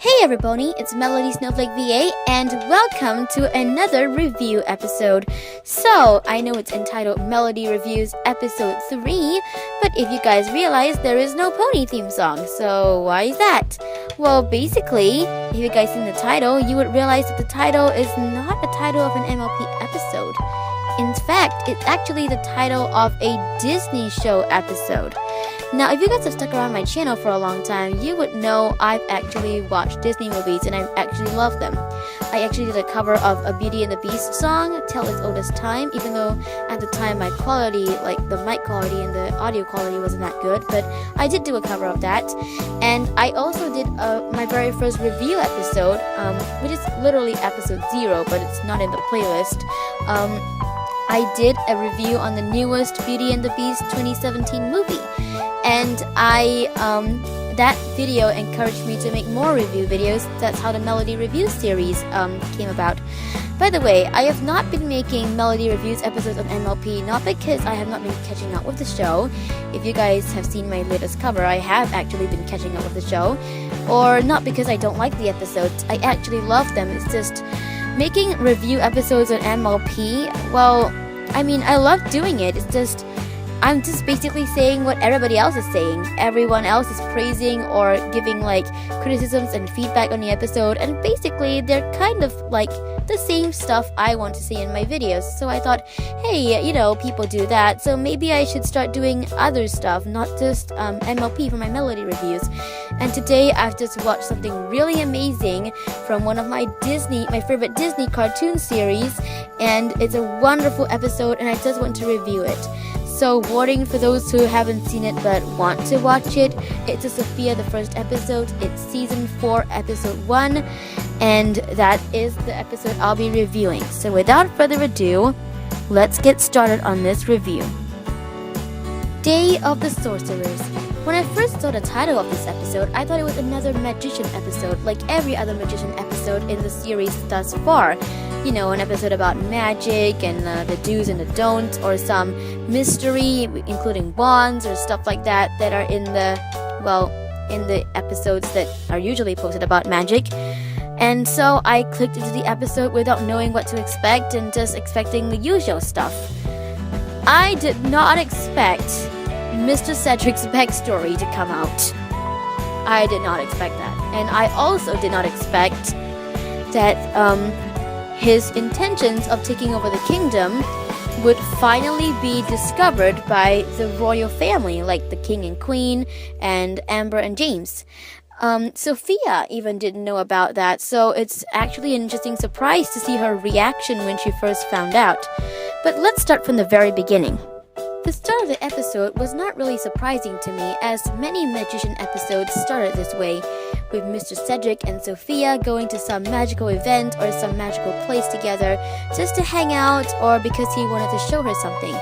Hey everybody, it's Melody Snowflake VA and welcome to another review episode. So, I know it's entitled Melody Reviews Episode 3, but if you guys realize there is no pony theme song, so why is that? Well, basically, if you guys seen the title, you would realize that the title is not a title of an MLP episode. In fact, it's actually the title of a Disney show episode. Now, if you guys have stuck around my channel for a long time, you would know I've actually watched Disney movies and I actually love them. I actually did a cover of a Beauty and the Beast song, Tell Its Oldest Time, even though at the time my quality, like the mic quality and the audio quality wasn't that good, but I did do a cover of that. And I also did my very first review episode, which is literally episode 0, but it's not in the playlist. I did a review on the newest Beauty and the Beast 2017 movie. And that video encouraged me to make more review videos. That's how the Melody Review series came about. By the way, I have not been making Melody Reviews episodes on MLP, not because I have not been catching up with the show. If you guys have seen my latest cover, I have actually been catching up with the show. Or not because I don't like the episodes. I actually love them. It's just making review episodes on MLP, well, I mean, I love doing it. It's just I'm just basically saying what everybody else is saying. Everyone else is praising or giving like criticisms and feedback on the episode, and basically they're kind of like the same stuff I want to see in my videos. So I thought, hey, people do that, so maybe I should start doing other stuff, not just MLP for my Melody reviews. And today I've just watched something really amazing from one of my favorite Disney cartoon series, and it's a wonderful episode and I just want to review it. So, warning for those who haven't seen it but want to watch it, it's a Sophia the first episode. It's season 4, episode 1, and that is the episode I'll be reviewing. So, without further ado, let's get started on this review. Day of the Sorcerers. When I first saw the title of this episode, I thought it was another magician episode, like every other magician episode in the series thus far. An episode about magic and the do's and the don'ts, or some mystery, including wands or stuff like that are in the episodes that are usually posted about magic. And so I clicked into the episode without knowing what to expect and just expecting the usual stuff. I did not expect Mr. Cedric's backstory to come out. I did not expect that. And I also did not expect that his intentions of taking over the kingdom would finally be discovered by the royal family, like the king and queen and Amber and James. Sophia even didn't know about that, so it's actually an interesting surprise to see her reaction when she first found out. But let's start from the very beginning. The start of the episode was not really surprising to me, as many magician episodes started this way, with Mr. Cedric and Sophia going to some magical event or some magical place together just to hang out or because he wanted to show her something.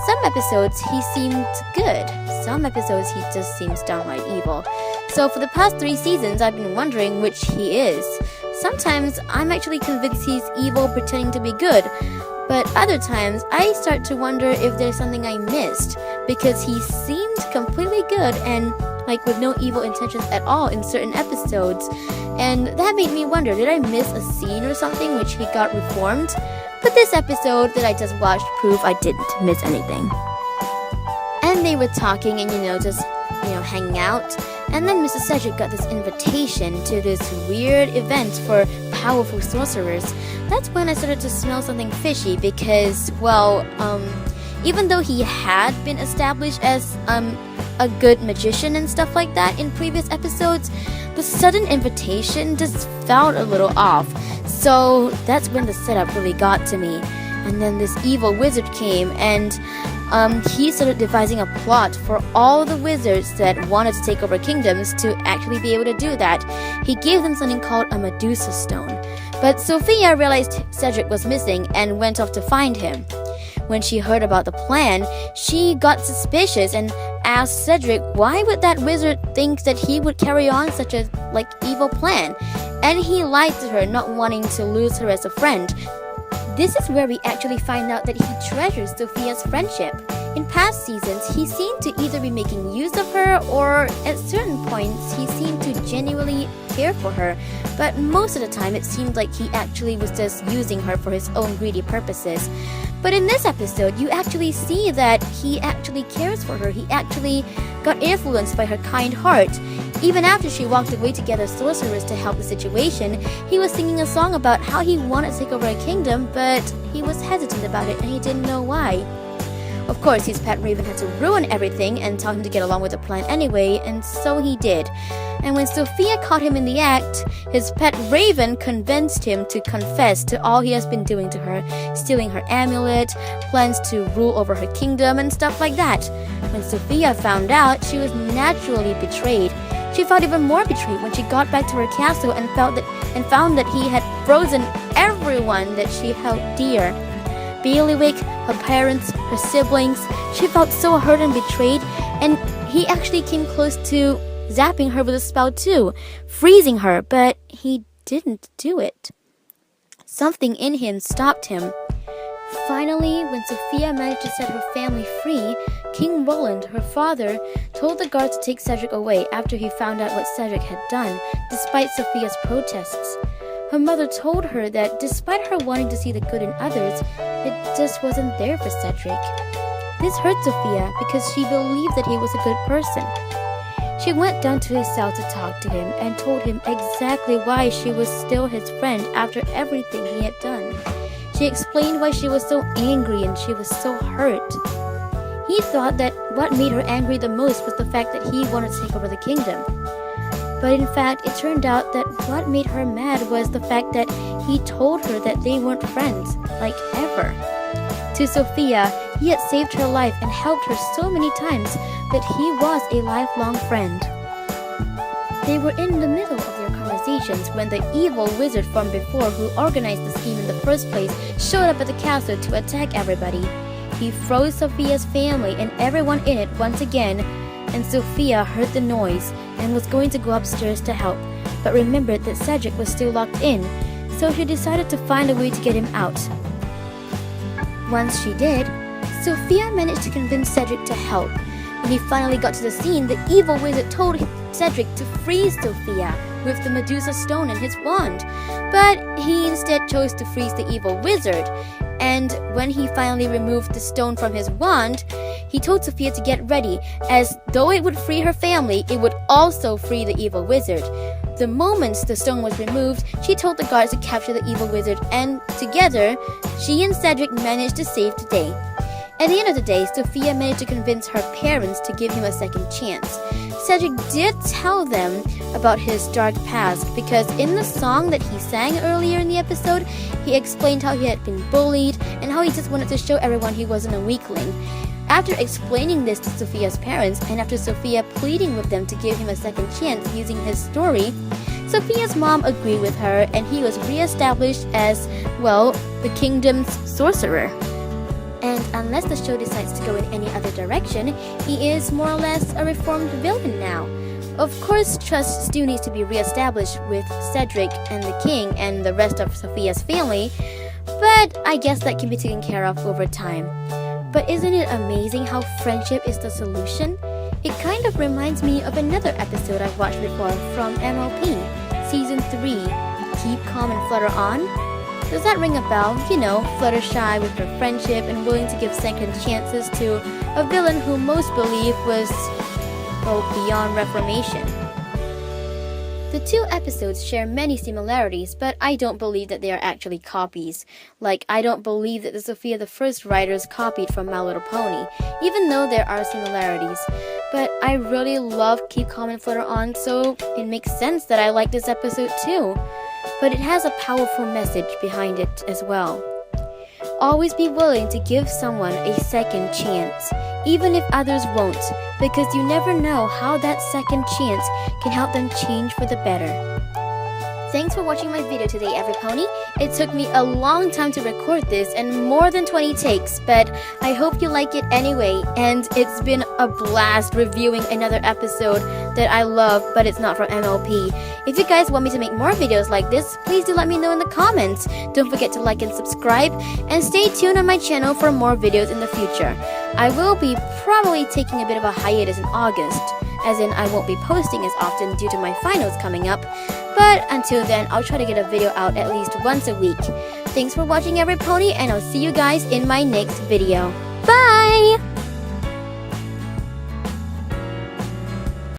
Some episodes he seemed good, some episodes he just seems downright evil. So for the past 3 seasons I've been wondering which he is. Sometimes I'm actually convinced he's evil pretending to be good, but other times I start to wonder if there's something I missed, because he seemed completely good and like with no evil intentions at all in certain episodes. And that made me wonder, did I miss a scene or something which he got reformed? But this episode that I just watched proved I didn't miss anything. And they were talking and hanging out. And then Mr. Cedric got this invitation to this weird event for powerful sorcerers. That's when I started to smell something fishy because, even though he had been established as a good magician and stuff like that in previous episodes, the sudden invitation just felt a little off. So that's when the setup really got to me. And then this evil wizard came and he started devising a plot for all the wizards that wanted to take over kingdoms to actually be able to do that. He gave them something called a Medusa stone. But Sophia realized Cedric was missing and went off to find him. When she heard about the plan, she got suspicious and asked Cedric why would that wizard think that he would carry on such a evil plan. And he lied to her, not wanting to lose her as a friend. This is where we actually find out that he treasures Sophia's friendship. In past seasons, he seemed to either be making use of her or at certain points he seemed to genuinely care for her, but most of the time it seemed like he actually was just using her for his own greedy purposes. But in this episode, you actually see that he actually cares for her. He actually got influenced by her kind heart. Even after she walked away to gather sorcerers to help the situation, he was singing a song about how he wanted to take over a kingdom, but he was hesitant about it and he didn't know why. Of course, his pet raven had to ruin everything and tell him to get along with the plan anyway, and so he did. And when Sophia caught him in the act, his pet raven convinced him to confess to all he has been doing to her, stealing her amulet, plans to rule over her kingdom, and stuff like that. When Sophia found out, she was naturally betrayed. She felt even more betrayed when she got back to her castle and found that he had frozen everyone that she held dear. Bailiwick, her parents, her siblings. She felt so hurt and betrayed, and he actually came close to zapping her with a spell too, freezing her, but he didn't do it. Something in him stopped him. Finally, when Sophia managed to set her family free, King Roland, her father, told the guards to take Cedric away after he found out what Cedric had done, despite Sophia's protests. Her mother told her that despite her wanting to see the good in others, it just wasn't there for Cedric. This hurt Sophia because she believed that he was a good person. She went down to his cell to talk to him and told him exactly why she was still his friend after everything he had done. She explained why she was so angry and she was so hurt. He thought that what made her angry the most was the fact that he wanted to take over the kingdom. But in fact, it turned out that what made her mad was the fact that he told her that they weren't friends, like ever. To Sophia, he had saved her life and helped her so many times that he was a lifelong friend. They were in the middle of their conversations when the evil wizard from before who organized the scheme in the first place showed up at the castle to attack everybody. He froze Sophia's family and everyone in it once again, and Sophia heard the noise and was going to go upstairs to help, but remembered that Cedric was still locked in, so she decided to find a way to get him out. Once she did, Sophia managed to convince Cedric to help. When he finally got to the scene, the evil wizard told Cedric to freeze Sophia with the Medusa stone and his wand, but he instead chose to freeze the evil wizard. And when he finally removed the stone from his wand, he told Sophia to get ready, as though it would free her family, it would also free the evil wizard. The moment the stone was removed, she told the guards to capture the evil wizard, and together, she and Cedric managed to save the day. At the end of the day, Sophia managed to convince her parents to give him a second chance. Cedric did tell them about his dark past because in the song that he sang earlier in the episode, he explained how he had been bullied and how he just wanted to show everyone he wasn't a weakling. After explaining this to Sophia's parents and after Sophia pleading with them to give him a second chance using his story, Sophia's mom agreed with her and he was re-established as, well, the kingdom's sorcerer. And unless the show decides to go in any other direction, he is more or less a reformed villain now. Of course, trust still needs to be re-established with Cedric and the king and the rest of Sophia's family, but I guess that can be taken care of over time. But isn't it amazing how friendship is the solution? It kind of reminds me of another episode I've watched before from MLP, Season 3, Keep Calm and Flutter On. Does that ring a bell? You know, Fluttershy with her friendship and willing to give second chances to a villain who most believe was, well, beyond reformation. The two episodes share many similarities, but I don't believe that they are actually copies. Like, I don't believe that the Sophia the First writers copied from My Little Pony, even though there are similarities. But I really love Keep Calm and Flutter On, so it makes sense that I like this episode too. But it has a powerful message behind it as well. Always be willing to give someone a second chance, even if others won't, because you never know how that second chance can help them change for the better. thanks for watching my video today, everypony. It took me a long time to record this and more than 20 takes, but I hope you like it anyway. And it's been a blast reviewing another episode that I love, but it's not from MLP. If you guys want me to make more videos like this, please do let me know in the comments. Don't forget to like and subscribe, and stay tuned on my channel for more videos in the future. I will be probably taking a bit of a hiatus in August, as in I won't be posting as often due to my finals coming up, but until then I'll try to get a video out at least once a week. Thanks for watching, everypony, and I'll see you guys in my next video. Bye!